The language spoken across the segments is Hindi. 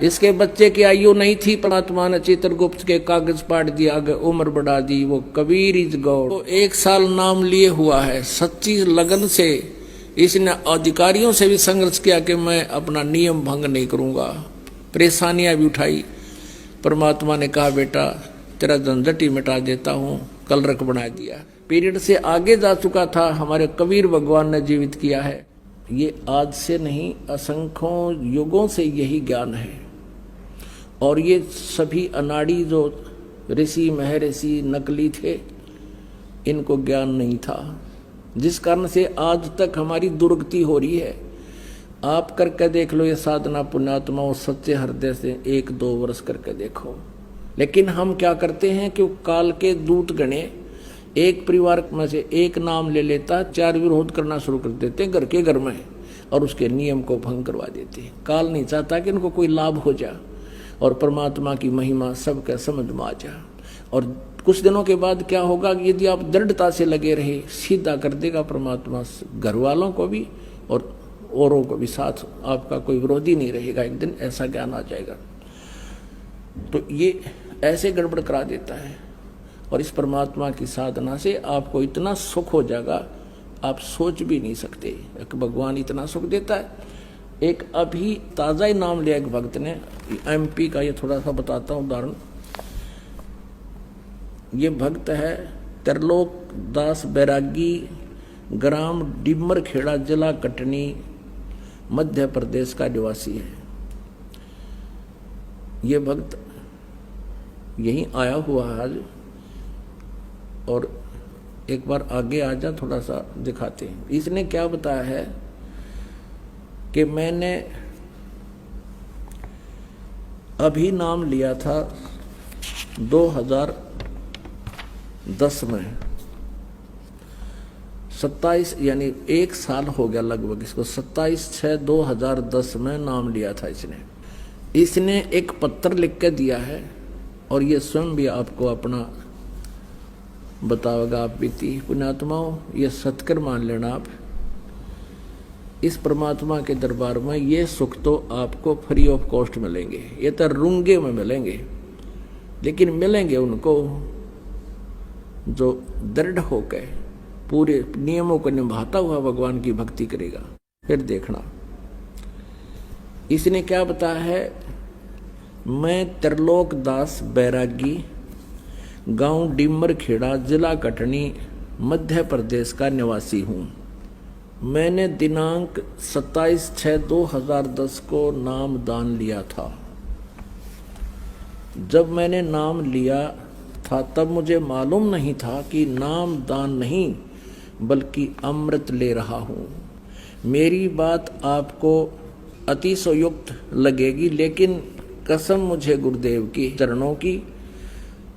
इसके बच्चे की आयु नहीं थी, परमात्मा ने चित्रगुप्त के कागज पाट दिया, आगे उम्र बढ़ा दी। वो कबीर इज गॉड। तो 1 साल नाम लिए हुआ है, सच्ची लगन से इसने अधिकारियों से भी संघर्ष किया कि मैं अपना नियम भंग नहीं करूंगा, परेशानियां भी उठाई। परमात्मा ने कहा बेटा तेरा झंझट ही मिटा देता हूं, कलरक बना दिया। पीरियड से आगे जा चुका था, हमारे कबीर भगवान ने जीवित किया है। ये आज से नहीं, असंख्यों युगों से यही ज्ञान है। और ये सभी अनाड़ी जो ऋषि महर्षि नकली थे, इनको ज्ञान नहीं था, जिस कारण से आज तक हमारी दुर्गति हो रही है। आप करके देख लो ये साधना पुण्यात्माओं, सच्चे हृदय से 1-2 वर्ष करके देखो। लेकिन हम क्या करते हैं कि काल के दूत गणे एक परिवार में से एक नाम ले लेता, 4 विरोध करना शुरू कर देते घर के घर में, और उसके नियम को भंग करवा देते हैं। काल नहीं चाहता कि इनको कोई लाभ हो जाए और परमात्मा की महिमा सबके समझ में आ जाए। और कुछ दिनों के बाद क्या होगा, यदि आप दृढ़ता से लगे रहे, सीधा कर देगा परमात्मा, घर वालों को भी और औरों को भी साथ, आपका कोई विरोधी नहीं रहेगा। एक दिन ऐसा ज्ञान आ जाएगा। तो ये ऐसे गड़बड़ करा देता है। और इस परमात्मा की साधना से आपको इतना सुख हो जाएगा, आप सोच भी नहीं सकते। एक भगवान इतना सुख देता है। एक अभी ताज़ा ही नाम लिया एक भक्त ने, MP का, ये थोड़ा सा बताता हूँ उदाहरण। ये भक्त है त्रिलोक दास बैरागी, ग्राम डिमर खेड़ा, जिला कटनी, मध्य प्रदेश का निवासी है। ये भक्त यहीं आया हुआ है आज। और एक बार आगे आ जा, थोड़ा सा दिखाते हैं। इसने क्या बताया है कि मैंने अभी नाम लिया था 2010 में, 27 यानी 1 साल हो गया लगभग इसको, 27/6/2010 में नाम लिया था इसने एक पत्र लिख के दिया है। और ये स्वयं भी आपको अपना बताओगा। आप बीती पुण्यात्माओं, ये सत्कर मान लेना। आप इस परमात्मा के दरबार में ये सुख तो आपको फ्री ऑफ कॉस्ट मिलेंगे, ये तो रूंगे में मिलेंगे, लेकिन मिलेंगे उनको जो दृढ़ होकर पूरे नियमों को निभाता हुआ भगवान की भक्ति करेगा। फिर देखना इसने क्या बताया है। मैं त्रिलोक दास बैरागी, गांव डिमर खेड़ा, जिला कटनी, मध्य प्रदेश का निवासी हूँ। मैंने दिनांक 27/6/2010 को नाम दान लिया था। जब मैंने नाम लिया था तब मुझे मालूम नहीं था कि नाम दान नहीं बल्कि अमृत ले रहा हूँ। मेरी बात आपको अतिशयोक्त लगेगी, लेकिन कसम मुझे गुरुदेव की चरणों की,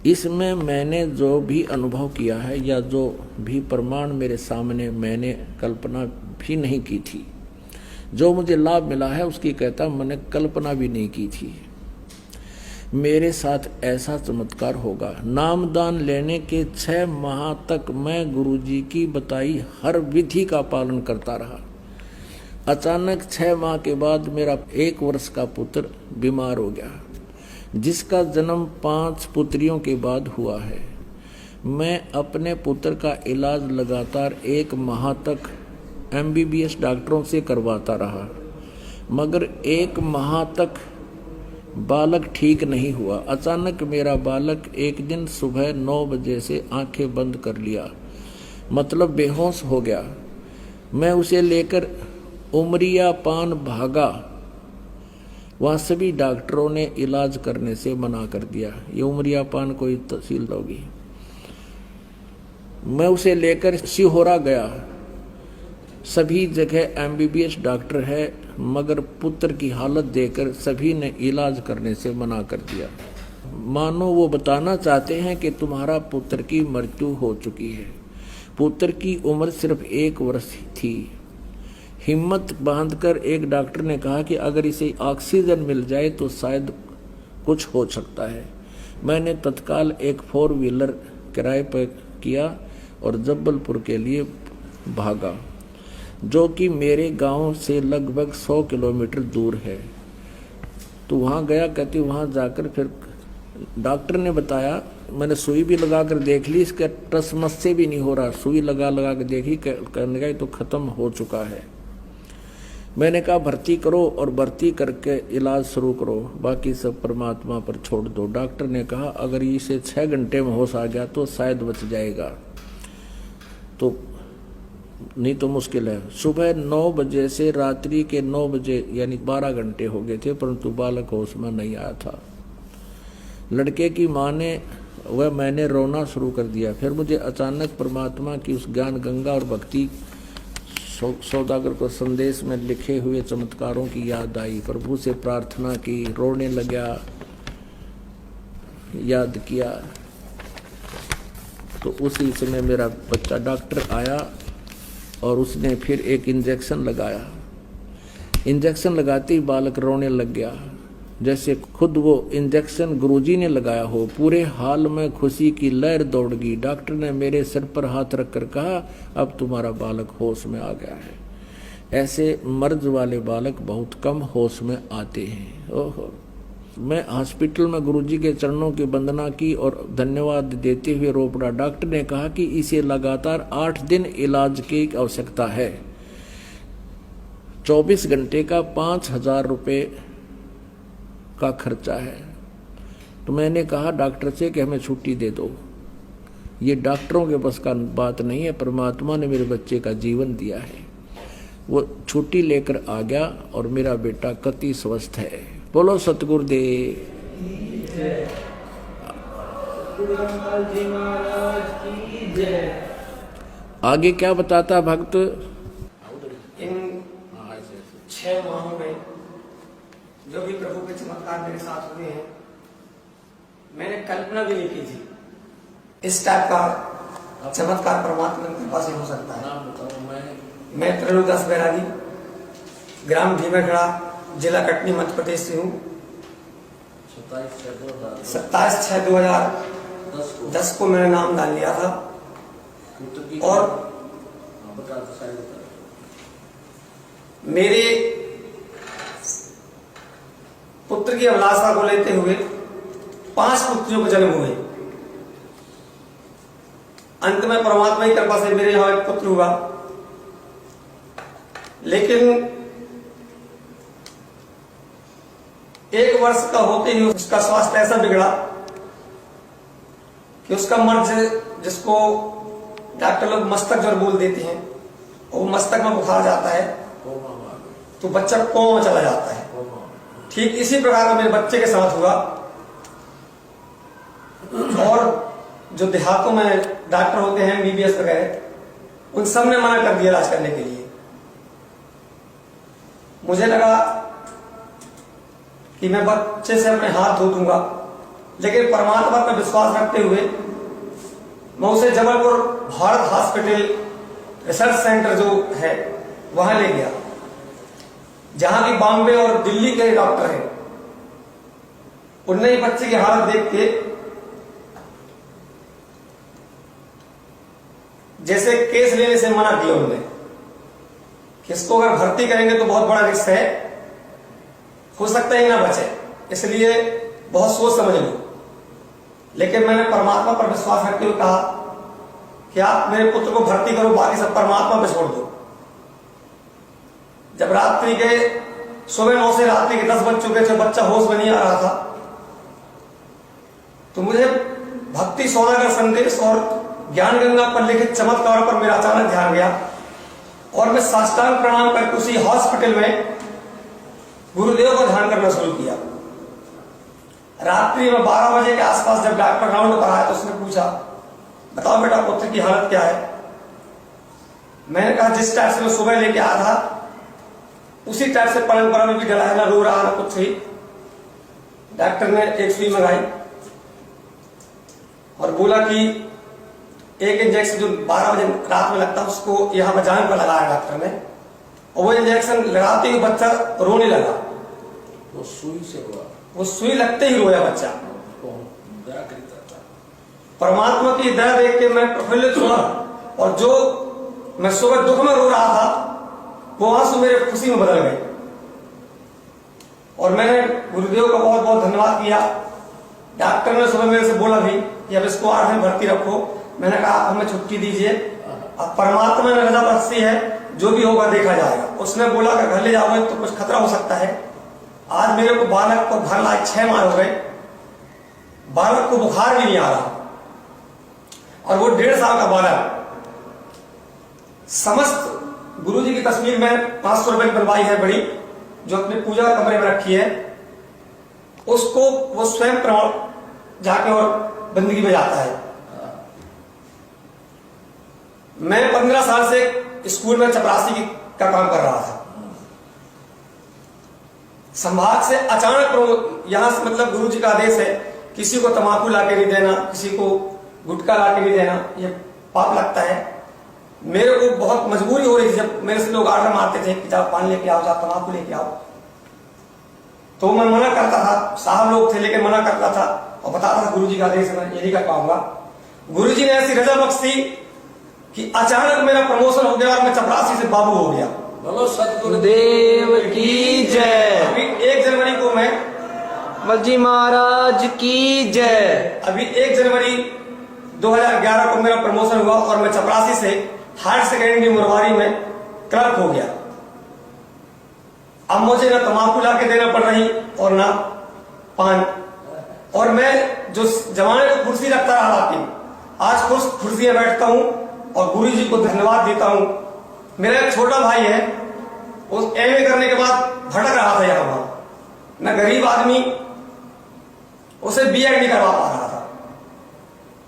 इसमें मैंने जो भी अनुभव किया है या जो भी प्रमाण मेरे सामने, मैंने कल्पना भी नहीं की थी। जो मुझे लाभ मिला है उसकी कहता मैंने कल्पना भी नहीं की थी। मेरे साथ ऐसा चमत्कार होगा। नामदान लेने के 6 माह तक मैं गुरुजी की बताई हर विधि का पालन करता रहा। अचानक 6 माह के बाद मेरा 1 वर्ष का पुत्र बीमार हो गया, जिसका जन्म 5 पुत्रियों के बाद हुआ है। मैं अपने पुत्र का इलाज लगातार 1 माह तक MBBS डॉक्टरों से करवाता रहा, मगर 1 माह तक बालक ठीक नहीं हुआ। अचानक मेरा बालक एक दिन सुबह 9 बजे से आंखें बंद कर लिया, मतलब बेहोश हो गया। मैं उसे लेकर उमरिया पान भागा। वहाँ सभी डॉक्टरों ने इलाज करने से मना कर दिया। ये उमरिया पान कोई तहसील होगी। मैं उसे लेकर सिहोरा गया। सभी जगह MBBS डॉक्टर है, मगर पुत्र की हालत देखकर सभी ने इलाज करने से मना कर दिया। मानो वो बताना चाहते हैं कि तुम्हारा पुत्र की मृत्यु हो चुकी है। पुत्र की उम्र सिर्फ 1 वर्ष थी। हिम्मत बांधकर एक डॉक्टर ने कहा कि अगर इसे ऑक्सीजन मिल जाए तो शायद कुछ हो सकता है। मैंने तत्काल एक 4 व्हीलर किराए पर किया और जबलपुर के लिए भागा, जो कि मेरे गांव से लगभग 100 किलोमीटर दूर है। तो वहाँ गया, कहती वहाँ जाकर फिर डॉक्टर ने बताया, मैंने सुई भी लगा कर देख ली, इसका टस मस से भी नहीं हो रहा, सुई लगा लगा कर देखी, कहने का तो खत्म हो चुका है। मैंने कहा भर्ती करो और भर्ती करके इलाज शुरू करो, बाकी सब परमात्मा पर छोड़ दो। डॉक्टर ने कहा अगर इसे 6 घंटे में होश आ गया तो शायद बच जाएगा, तो नहीं तो मुश्किल है। सुबह 9 बजे से रात्रि के 9 बजे यानी 12 घंटे हो गए थे, परंतु बालक होश में नहीं आया था। लड़के की माँ ने वह मैंने रोना शुरू कर दिया। फिर मुझे अचानक परमात्मा की उस ज्ञान गंगा और भक्ति सौदागर को संदेश में लिखे हुए चमत्कारों की याद आई। प्रभु से प्रार्थना की, रोने लगा, याद किया। तो उसी समय मेरा बच्चा डॉक्टर आया और उसने फिर एक इंजेक्शन लगाया। इंजेक्शन लगाते ही बालक रोने लग गया, जैसे खुद वो इंजेक्शन गुरुजी ने लगाया हो। पूरे हाल में खुशी की लहर दौड़ गई। डॉक्टर ने मेरे सिर पर हाथ रखकर कहा अब तुम्हारा बालक होश में आ गया है। ऐसे मर्ज वाले बालक बहुत कम होश में आते हैं। ओहो, मैं हॉस्पिटल में गुरुजी के चरणों की वंदना की और धन्यवाद देते हुए रो पड़ा। डॉक्टर ने कहा कि इसे लगातार 8 दिन इलाज की आवश्यकता है, 24 घंटे का 5,000 रुपये का खर्चा है। तो मैंने कहा डॉक्टर से कि हमें छुट्टी दे दो, ये डॉक्टरों के बस का बात नहीं है, परमात्मा ने मेरे बच्चे का जीवन दिया है। वो छुट्टी लेकर आ गया और मेरा बेटा कति स्वस्थ है। बोलो सतगुरुदेव। आगे क्या बताता भक्त? इन 6 माहों में जो भी प्रभु के चमत्कार मेरे साथ हुए हैं, मैंने कल्पना भी नहीं की थी इस टाइप का चमत्कार परमात्मा की कृपा से हो सकता है। मैं त्रयोदस बैरागी, ग्राम भीमखड़ा, जिला कटनी, मध्य प्रदेश से हूँ। 27/6/2010 को मैंने नाम डाल लिया था और मेरे पुत्र की अभिलाषा को लेते हुए 5 पुत्रियों को जन्म हुए। अंत में परमात्मा की कृपा से मेरे यहां एक पुत्र हुआ, लेकिन 1 वर्ष का होते ही उसका स्वास्थ्य ऐसा बिगड़ा कि उसका मर्ज, जिसको डॉक्टर लोग मस्तक ज्वर बोल देते हैं, वो मस्तक में बुखार जाता है तो बच्चा कोमा में चला जाता है। ठीक इसी प्रकार का मेरे बच्चे के साथ हुआ। और जो देहातों में डॉक्टर होते हैं MBBS वगैरह, उन सब ने मना कर दिया इलाज करने के लिए। मुझे लगा कि मैं बच्चे से अपने हाथ धो दूंगा, लेकिन परमात्मा पर विश्वास रखते हुए मैं उसे Jabalpur Bharat hospital research centre जो है वहां ले गया, जहां की बॉम्बे और दिल्ली के डॉक्टर हैं। उनने ही बच्चे की हालत देख के जैसे केस लेने से मना किया उन्होंने कि इसको अगर भर्ती करेंगे तो बहुत बड़ा रिस्क है, हो सकता है ना बचे, इसलिए बहुत सोच समझ लो। लेकिन मैंने परमात्मा पर विश्वास रखते हुए कहा कि आप मेरे पुत्र को भर्ती करो, बाकी सब परमात्मा पर छोड़ दो। जब रात्रि के सुबह 9 से रात्रि के 10 बज चुके थे, बच्चा होश में नहीं आ रहा था, तो मुझे भक्ति सौदागर संदेश और ज्ञान गंगा पर लिखित चमत्कार पर मेरा अचानक ध्यान गया और मैं साष्टांग प्रणाम करके उसी हॉस्पिटल में गुरुदेव को ध्यान करना शुरू किया। रात्रि में 12 बजे के आसपास जब डॉक्टर राउंड पर आया तो उसने पूछा, बताओ बेटा पुत्र की हालत क्या है? मैंने कहा जिस टाइप से मैं सुबह लेके आया था उसी टाइप से पलंग पर भी डला है, ना रो रहा ना कुछ ही। डॉक्टर ने एक सुई मंगाई और बोला कि एक इंजेक्शन जो 12 बजे रात में लगता है उसको यहां पर जान पर लगाया डॉक्टर ने, और वो इंजेक्शन लगाते ही बच्चा रोने लगा। वो सुई से हुआ, वो सुई लगते ही रोया बच्चा। परमात्मा की दया देख के मैं प्रफुल्लित हुआ और जो मैं सुबह दुख में रो रहा था वो आंसू मेरे खुशी में बदल गए। और मैंने गुरुदेव का बहुत बहुत धन्यवाद किया। डॉक्टर ने सुबह मेरे से बोला भी कि अब इसको 8 दिन भर्ती रखो। मैंने कहा अब हमें छुट्टी दीजिए, अब परमात्मा ने रजा बख्शी है, जो भी होगा देखा जाएगा। उसने बोला कि घर ले जाओगे तो कुछ खतरा हो सकता है। आज मेरे को बालक को घर लाए 6 माह हो गए, बालक को बुखार भी नहीं आ रहा, और वो 1.5 साल का बालक। समस्त गुरुजी की तस्वीर में 500 रुपए की बनवाई है बड़ी, जो अपने पूजा कमरे में रखी है, उसको वो स्वयं जाके और बंदगी में जाता है। मैं 15 साल से स्कूल में चपरासी का काम कर रहा था। संभाग से अचानक यहां से मतलब गुरुजी का आदेश है, किसी को तंबाकू लाके नहीं देना, किसी को गुटखा लाके नहीं देना, ये पाप लगता है। मेरे को बहुत मजबूरी हो रही थी, जब मेरे से लोग आर्डर मारते थे कि जाओ पान लेके आओ, जाओ तंबाकू लेके आओ, तो मैं मना करता था। साहब लोग थे लेकिन मना करता था और बताता था गुरुजी का आदेश है, मैं ये नहीं कर पाऊंगा। गुरुजी ने ऐसी रजा बख्शी कि अचानक मेरा प्रमोशन हो गया और मैं चपरासी से बाबू हो गया। बोलो सतगुरुदेव की जय। अभी 1 जनवरी को मैं बलजी महाराज की जय। अभी 1 जनवरी 2011 को मेरा प्रमोशन हुआ और मैं चपरासी से हायर सेकेंडरी मुरवारी में क्लर्क हो गया। अब मुझे ना तंबाकू ला के देना पड़ रही और ना पान, और मैं जो जमाने को कुर्सी रखता रहा आपकी, आज कुर्सी में बैठता हूं और गुरु जी को धन्यवाद देता हूं। मेरा एक छोटा भाई है, उस एमए करने के बाद भटक रहा था यहाँ वहां, मैं गरीब आदमी, उसे बीएड नहीं करवा पा रहा था,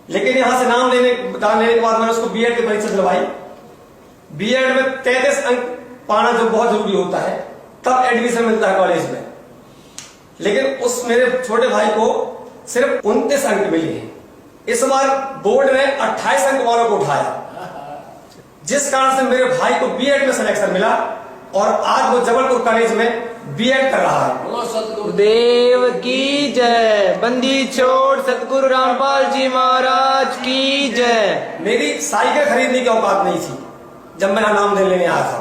लेकिन यहां से नाम लेने के बाद मैंने उसको बीएड की परीक्षा दिलवाई। बीएड में 33 अंक पाना जो बहुत जरूरी होता है, तब एडमिशन मिलता है कॉलेज में, लेकिन उस मेरे छोटे भाई को सिर्फ 29 अंक मिले हैं। इस बार बोर्ड ने 28 अंक वालों को उठाया, जिस कारण से मेरे भाई को बीएड में सिलेक्शन मिला और आज वो जबलपुर कॉलेज में बीएड कर रहा है। बोलो सतगुरुदेव की जय। बंदी छोड़ सतगुरु रामपाल जी महाराज की जय। मेरी साइकिल खरीदने की औकात नहीं थी जब मेरा नाम लेने आया था।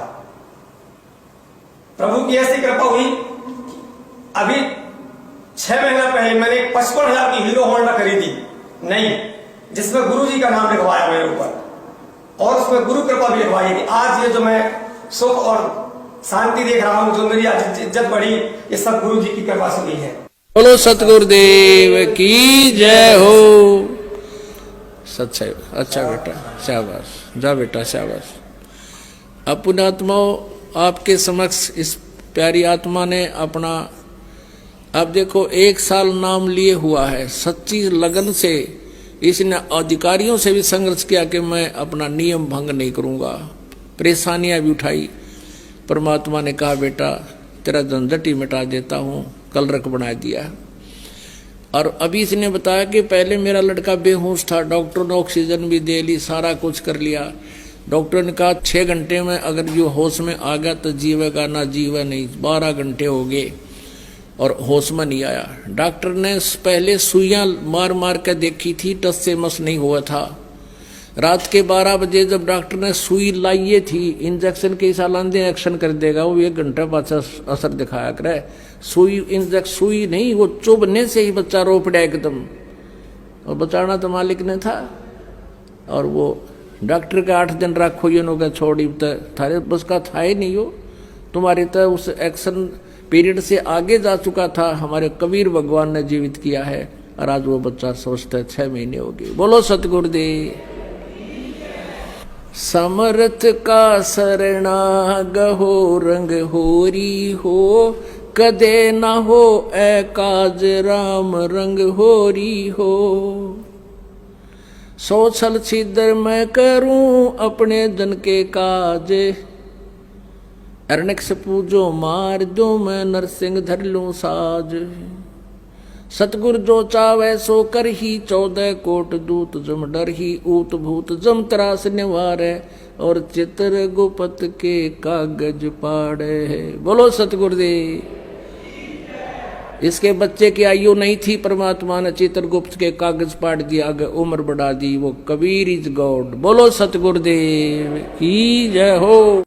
प्रभु की ऐसी कृपा हुई, अभी 6 महीना पहले मैंने 55,000 की हीरो होंडा खरीदी नहीं, जिसमें गुरु जी का नाम लिखवाया मेरे ऊपर, और उसमें गुरु कृपा भी लिखवाई कि आज ये जो मैं सुख और शांति देख रहा हूं, जो मेरी आज इज्जत बढ़ी, ये सब गुरु जी की कृपा से हुई है। बोलो सतगुरुदेव की जय हो। सच्चाई। अच्छा बेटा, शाबाश, जा बेटा शाबाश। अब पुण्यात्माओं, आपके समक्ष इस प्यारी आत्मा ने अपना, अब देखो 1 साल नाम लिए हुआ है, सच्ची लगन से इसने अधिकारियों से भी संघर्ष किया कि मैं अपना नियम भंग नहीं करूंगा, परेशानियां भी उठाई। परमात्मा ने कहा बेटा तेरा झंझट ही मिटा देता हूं, कलरक बना दिया। और अभी इसने बताया कि पहले मेरा लड़का बेहोश था, डॉक्टर ने ऑक्सीजन भी दे ली, सारा कुछ कर लिया। डॉक्टर ने कहा 6 घंटे में अगर जो होश में आ गया तो जीवेगा, ना जीवा नहीं। 12 घंटे हो गए और होश में नहीं आया। डॉक्टर ने पहले सुइयां मार मार के देखी थी, टस से मस नहीं हुआ था। रात के 12 बजे जब डॉक्टर ने सुई लाई थी, इंजेक्शन के सालांदे एक्शन कर देगा, वो 1 घंटा बाद असर दिखाया करे। सुई नहीं, वो चुभने से ही बच्चा रो पड़ा एकदम, और बचाना तो मालिक ने था। और वो डॉक्टर के 8 दिन रखो, ये लोग छोड़ी थारे बस का था ही नहीं, हो तुम्हारे तो उस एक्शन पीरियड से आगे जा चुका था। हमारे कबीर भगवान ने जीवित किया है, और आज वो बच्चा सोचता है 6 महीने हो गए। बोलो सतगुरुदेव। समर्थ का शरणा गहो रंग होरी हो, कदे न हो ए काज राम रंग होरी हो। सोचल छिदर मैं करूं अपने जन के काज, अरनक्ष पूजो मार दो मैं नरसिंह धर लूं साज। सतगुर जो चावै सो कर ही 14 कोट दूत जम डर ही ऊत भूत जम त्रास निवारे, और चित्र गुपत के कागज पाड़े। बोलो सतगुरुदेव। इसके बच्चे की आयु नहीं थी, परमात्मा ने चित्रगुप्त के कागज पाड़ दिया, आगे उम्र बढ़ा दी। वो कबीर इज गॉड। बोलो सतगुरुदेव की जय हो।